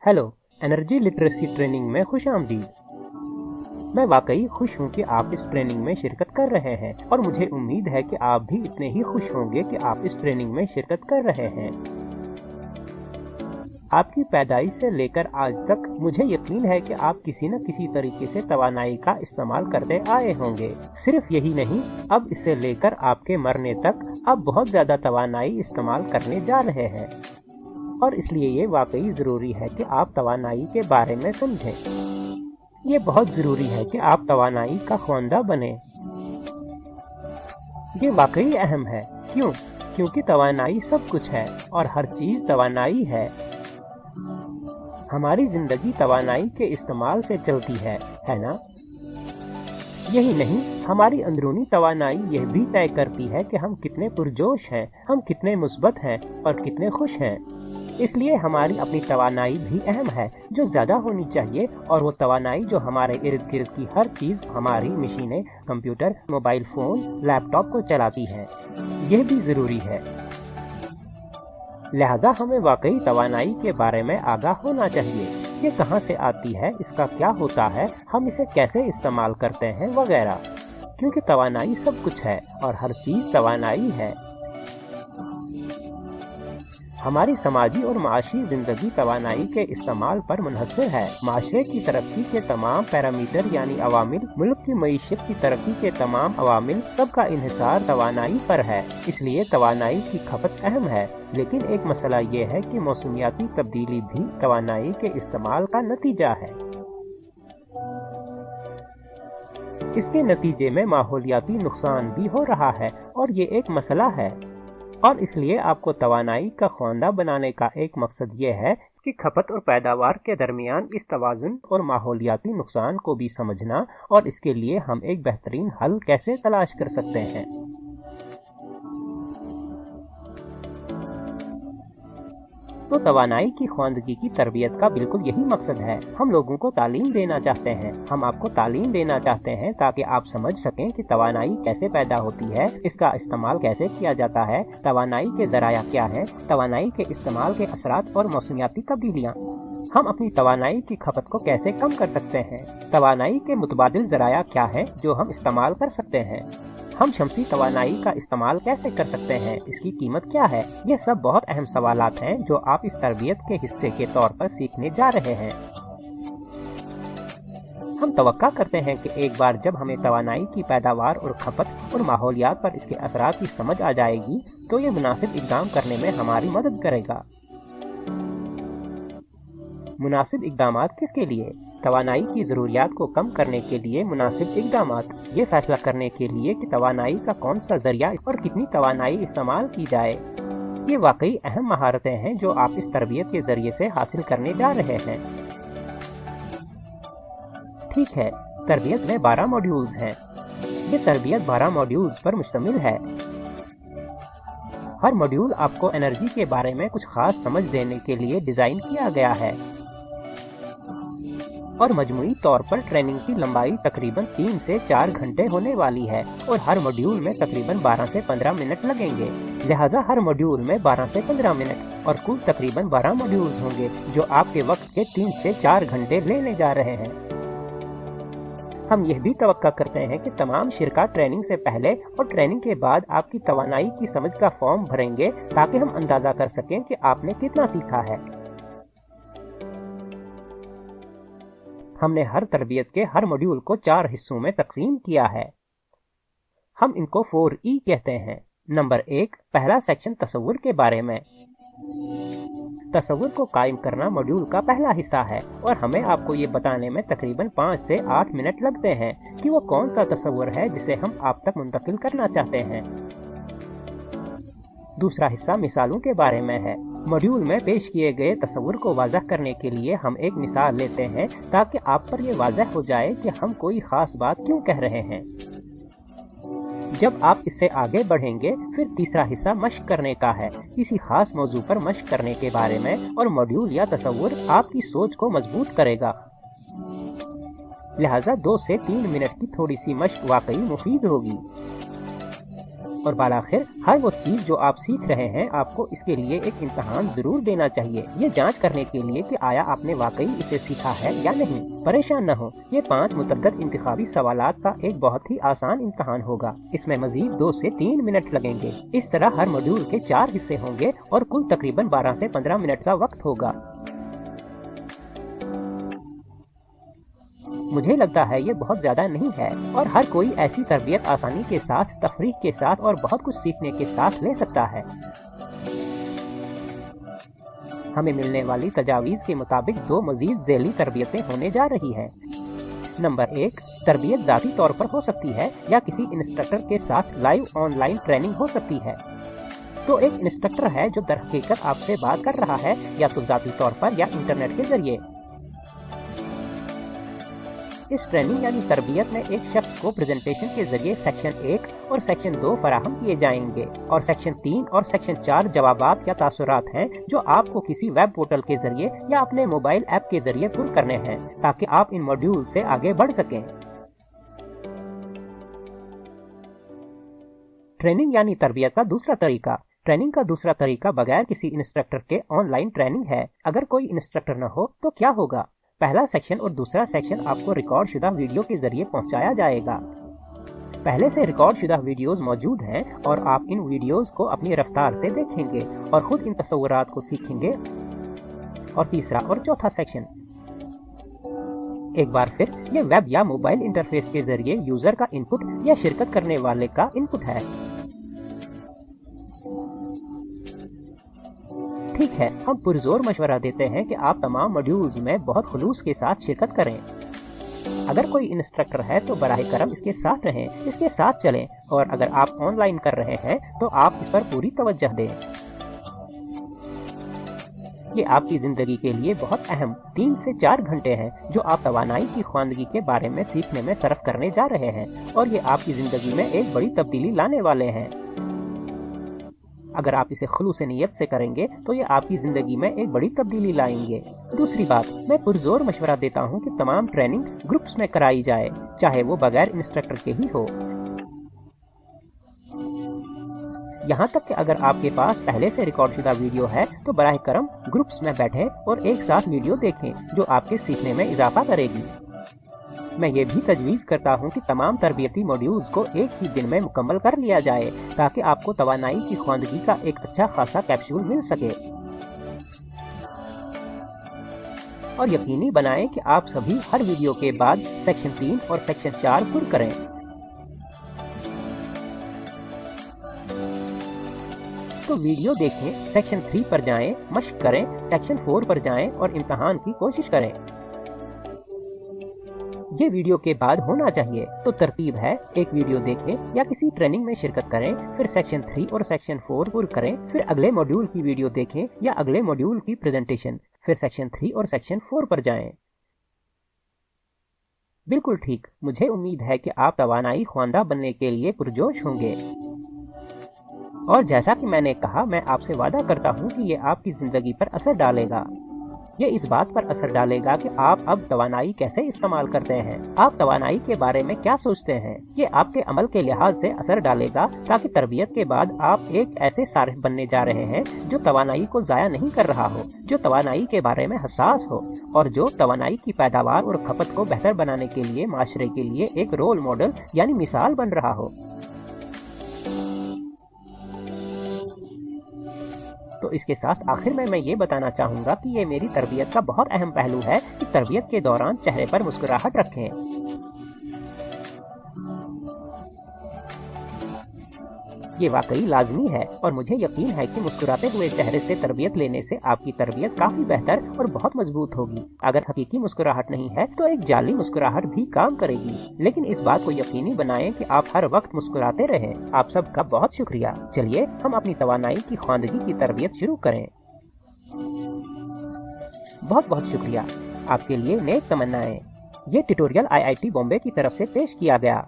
Hello, energy literacy training में खुश आमदीद। मैं वाकई खुश हूँ कि आप इस ट्रेनिंग में शिरकत कर रहे हैं और मुझे उम्मीद है कि आप भी इतने ही खुश होंगे कि आप इस ट्रेनिंग में शिरकत कर रहे हैं। आपकी पैदाइश से लेकर आज तक मुझे यकीन है कि आप किसी न किसी तरीके से तवानाई का इस्तेमाल करते आए होंगे। सिर्फ यही नहीं, अब इससे लेकर आपके मरने तक आप बहुत ज्यादा तवानाई इस्तेमाल करने जा रहे हैं और इसलिए ये वाकई जरूरी है कि आप तवानाई के बारे में समझें। ये बहुत जरूरी है कि आप तवानाई का ख्वांदा बने। ये वाकई अहम है। क्यों? क्योंकि तवानाई सब कुछ है और हर चीज तवानाई है। हमारी जिंदगी तवानाई के इस्तेमाल से चलती है ना? यही नहीं, हमारी अंदरूनी तवानाई यह भी तय करती है कि हम कितने पुरजोश हैं, हम कितने मुस्बत हैं और कितने खुश हैं। इसलिए हमारी अपनी तवानाई भी अहम है, जो ज्यादा होनी चाहिए, और वो तवानाई जो हमारे इर्द गिर्द की हर चीज, हमारी मशीनें, कंप्यूटर, मोबाइल फोन, लैपटॉप को चलाती है, यह भी जरूरी है। लिहाजा हमें वाकई तवानाई के बारे में आगाह होना चाहिए। ये कहाँ से आती है, इसका क्या होता है, हम इसे कैसे इस्तेमाल करते हैं वगैरह। क्योंकि तवानाई सब कुछ है और हर चीज तवानाई है। हमारी समाजी और माशी जिंदगी तवानाई के इस्तेमाल पर मुनहसर है। माशरे की तरक्की के तमाम पैरामीटर यानी अवामिल, मुल्क की मईशत की तरक्की के तमाम अवामिल, सबका इन्हिसार तवानाई पर है। इसलिए तवानाई की खपत अहम है। लेकिन एक मसला ये है कि मौसमियाती तब्दीली भी तवानाई के इस्तेमाल का नतीजा है। इसके नतीजे में माहौलियाती नुकसान भी हो रहा है और ये एक मसला है। और इसलिए आपको तवानाई का ख्वांदा बनाने का एक मकसद ये है कि खपत और पैदावार के दरमियान इस तवाज़ुन और माहौलियाती नुकसान को भी समझना, और इसके लिए हम एक बेहतरीन हल कैसे तलाश कर सकते हैं। तो तवानाई की ख्वांदगी की तरबियत का बिल्कुल यही मकसद है। हम लोगों को तालीम देना चाहते हैं। हम आपको तालीम देना चाहते हैं ताकि आप समझ सकें कि तवानाई कैसे पैदा होती है, इसका इस्तेमाल कैसे किया जाता है, तवानाई के ज़राया क्या है, तवानाई के इस्तेमाल के असरात और मौसमियाती तब्दीलियाँ। हम अपनी तवानाई की खपत को कैसे कम कर सकते हैं, तवानाई के मुतबादिल ज़राया क्या है जो हम इस्तेमाल कर सकते हैं, हम शमसी तवानाई का इस्तेमाल कैसे कर सकते हैं, इसकी कीमत क्या है। ये सब बहुत अहम सवालात हैं जो आप इस तरबियत के हिस्से के तौर पर सीखने जा रहे हैं। हम तवक्का करते हैं कि एक बार जब हमें तवानाई की पैदावार और खपत और माहौलियात पर इसके असरात की समझ आ जाएगी तो ये मुनासिब इक़दाम करने में हमारी मदद करेगा। मुनासिब इक़दामात किसके लिए? तवानाई की ज़रूरियात को कम करने के लिए मुनासिब इक़दामात। ये फैसला करने के लिए कि तवानाई का कौन सा ज़रिया और कितनी तवानाई इस्तेमाल की जाए। ये वाकई अहम महारतें हैं जो आप इस तरबियत के ज़रिए से हासिल करने जा रहे हैं। ठीक है, तरबियत में 12 मॉड्यूल्स हैं। ये तरबियत 12 मॉड्यूल्स पर मुश्तमिल है। हर मॉड्यूल आपको एनर्जी के बारे में कुछ खास समझ देने के लिए डिज़ाइन किया गया है और मजमूई तौर पर ट्रेनिंग की लंबाई तकरीबन 3 से 4 घंटे होने वाली है और हर मॉड्यूल में तकरीबन 12 से 15 मिनट लगेंगे। लिहाजा हर मॉड्यूल में 12 से 15 मिनट और कुल तकरीबन 12 मॉड्यूल्स होंगे जो आपके वक्त के 3 से 4 घंटे लेने जा रहे हैं। हम यह भी तवक्का करते हैं कि तमाम शिरका ट्रेनिंग से पहले और ट्रेनिंग के बाद आपकी तवानाई की समझ का फॉर्म भरेंगे ताकि हम अंदाजा कर सकें कि आपने कितना सीखा है। हमने हर तरबियत के हर मॉड्यूल को 4 हिस्सों में तकसीम किया है। हम इनको 4E कहते हैं। नंबर 1, पहला सेक्शन तसव्वुर के बारे में। तसव्वुर को कायम करना मॉड्यूल का पहला हिस्सा है और हमें आपको ये बताने में तकरीबन 5 से 8 मिनट लगते हैं कि वो कौन सा तसव्वुर है जिसे हम आप तक मुंतकिल करना चाहते हैं। दूसरा हिस्सा मिसालों के बारे में है। मॉड्यूल में पेश किए गए तस्वुर को वाज़ह करने के लिए हम एक मिसाल लेते हैं ताकि आप पर यह वाज़ह हो जाए कि हम कोई ख़ास बात क्यों कह रहे हैं। जब आप इससे आगे बढ़ेंगे फिर तीसरा हिस्सा मश्क करने का है, किसी खास मौजू पर मश्क करने के बारे में, और मॉड्यूल या तस्वुर आपकी सोच को मजबूत करेगा। लिहाजा 2 से 3 मिनट की थोड़ी सी मशक वाकई मुफीद होगी। और बालाखिर हर वो चीज जो आप सीख रहे हैं आपको इसके लिए एक इम्तहान जरूर देना चाहिए, ये जांच करने के लिए कि आया आपने वाकई इसे सीखा है या नहीं। परेशान न हो, ये 5 मुतअद्दिद इंतखाबी सवालात का एक बहुत ही आसान इम्तहान होगा। इसमें मजीद 2 से 3 मिनट लगेंगे। इस तरह हर मॉड्यूल के 4 हिस्से होंगे और कुल तकरीबन 12 से 15 मिनट का वक्त होगा। मुझे लगता है ये बहुत ज्यादा नहीं है और हर कोई ऐसी तरबियत आसानी के साथ, तफरीक के साथ और बहुत कुछ सीखने के साथ ले सकता है। हमें मिलने वाली तजावीज़ के मुताबिक 2 मजीद ज़ैली तरबियतें होने जा रही है। नंबर 1, तरबियत ज़ाती तौर पर हो सकती है या किसी इंस्ट्रक्टर के साथ लाइव ऑनलाइन ट्रेनिंग हो सकती है। तो एक इंस्ट्रक्टर है जो दरहकीकत आपसे बात कर रहा है, या तो ज़ाती तौर पर या इंटरनेट के जरिए। इस ट्रेनिंग यानी तरबियत में एक शख्स को प्रेजेंटेशन के जरिए सेक्शन 1 और सेक्शन 2 फराहम किए जाएंगे और सेक्शन 3 और सेक्शन 4 जवाबात या तासुरात हैं जो आपको किसी वेब पोर्टल के जरिए या अपने मोबाइल ऐप के जरिए पुर करने हैं ताकि आप इन मॉड्यूल से आगे बढ़ सकें। ट्रेनिंग यानी तरबियत का दूसरा तरीका। ट्रेनिंग का दूसरा तरीका बगैर किसी इंस्ट्रक्टर के ऑनलाइन ट्रेनिंग है। अगर कोई इंस्ट्रक्टर न हो तो क्या होगा? पहला सेक्शन और दूसरा सेक्शन आपको रिकॉर्ड शुदा वीडियो के जरिए पहुंचाया जाएगा। पहले से रिकॉर्ड शुदा वीडियोस मौजूद हैं और आप इन वीडियोस को अपनी रफ्तार से देखेंगे और खुद इन तस्वुरात को सीखेंगे। और तीसरा और चौथा सेक्शन एक बार फिर ये वेब या मोबाइल इंटरफेस के जरिए यूजर का इनपुट या शिरकत करने वाले का इनपुट है। ठीक है, हम पुरजोर मशवरा देते हैं कि आप तमाम मॉड्यूल्स में बहुत खुलूस के साथ शिरकत करें। अगर कोई इंस्ट्रक्टर है तो बराह करम इसके साथ रहें, इसके साथ चलें और अगर आप ऑनलाइन कर रहे हैं तो आप इस पर पूरी तवज्जो दें। ये आपकी जिंदगी के लिए बहुत अहम 3 से 4 घंटे हैं जो आप तवानाई की ख्वानगी के बारे में सीखने में सरफ करने जा रहे हैं और ये आपकी जिंदगी में एक बड़ी तब्दीली लाने वाले हैं। अगर आप इसे खुलूस नीयत से करेंगे तो ये आपकी जिंदगी में एक बड़ी तब्दीली लाएंगे। दूसरी बात, मैं पुरजोर मशवरा देता हूँ कि तमाम ट्रेनिंग ग्रुप्स में कराई जाए, चाहे वो बगैर इंस्ट्रक्टर के ही हो। यहाँ तक कि अगर आपके पास पहले से रिकॉर्ड शुदा वीडियो है तो बराह करम ग्रुप्स में बैठें और एक साथ वीडियो देखें जो आपके सीखने में इजाफा करेगी। मैं ये भी तजवीज़ करता हूँ कि तमाम तरबियती मॉड्यूल्स को एक ही दिन में मुकम्मल कर लिया जाए ताकि आपको तवानाई की ख्वानगी का एक अच्छा खासा कैप्सूल मिल सके। और यकीनी बनाएं कि आप सभी हर वीडियो के बाद सेक्शन 3 और सेक्शन 4 पुर करें। तो वीडियो देखें, सेक्शन 3 पर जाएं, मश्क करें, सेक्शन 4 पर जाएं और इम्तहान की कोशिश करें। ये वीडियो के बाद होना चाहिए। तो तरतीब है, एक वीडियो देखें या किसी ट्रेनिंग में शिरकत करें, फिर सेक्शन 3 और सेक्शन 4 पुर करें, फिर अगले मॉड्यूल की वीडियो देखें या अगले मॉड्यूल की प्रेजेंटेशन, फिर सेक्शन 3 और सेक्शन 4 पर जाएं। बिल्कुल ठीक, मुझे उम्मीद है कि आप तवानाई ख्वानदा बनने के लिए पुरजोश होंगे। और जैसा कि मैंने कहा, मैं आपसे वादा करता हूँ कि ये आपकी जिंदगी पर असर डालेगा। ये इस बात पर असर डालेगा कि आप अब तवानाई कैसे इस्तेमाल करते हैं, आप तवानाई के बारे में क्या सोचते हैं। ये आपके अमल के लिहाज से असर डालेगा ताकि तरबियत के बाद आप एक ऐसे सारिफ बनने जा रहे हैं जो तवानाई को ज़ाया नहीं कर रहा हो, जो तवानाई के बारे में हसास हो और जो तवानाई की पैदावार और खपत को बेहतर बनाने के लिए माशरे के लिए एक रोल मॉडल यानी मिसाल बन रहा हो। तो इसके साथ आखिर में मैं ये बताना चाहूँगा कि ये मेरी तरबियत का बहुत अहम पहलू है कि तरबियत के दौरान चेहरे पर मुस्कुराहट रखें। ये वाकई लाजमी है और मुझे यकीन है कि मुस्कुराते हुए चेहरे से तरबियत लेने से आपकी तरबियत काफी बेहतर और बहुत मजबूत होगी। अगर हकीकी मुस्कुराहट नहीं है तो एक जाली मुस्कुराहट भी काम करेगी, लेकिन इस बात को यकीनी बनाएं कि आप हर वक्त मुस्कुराते रहें। आप सबका बहुत शुक्रिया। चलिए हम अपनी तवानाई की ख्वानगी की तरबियत शुरू करें। बहुत बहुत शुक्रिया। आपके लिए नेक तमन्नाएं। ये ट्यूटोरियल IIT बॉम्बे की तरफ से पेश किया गया।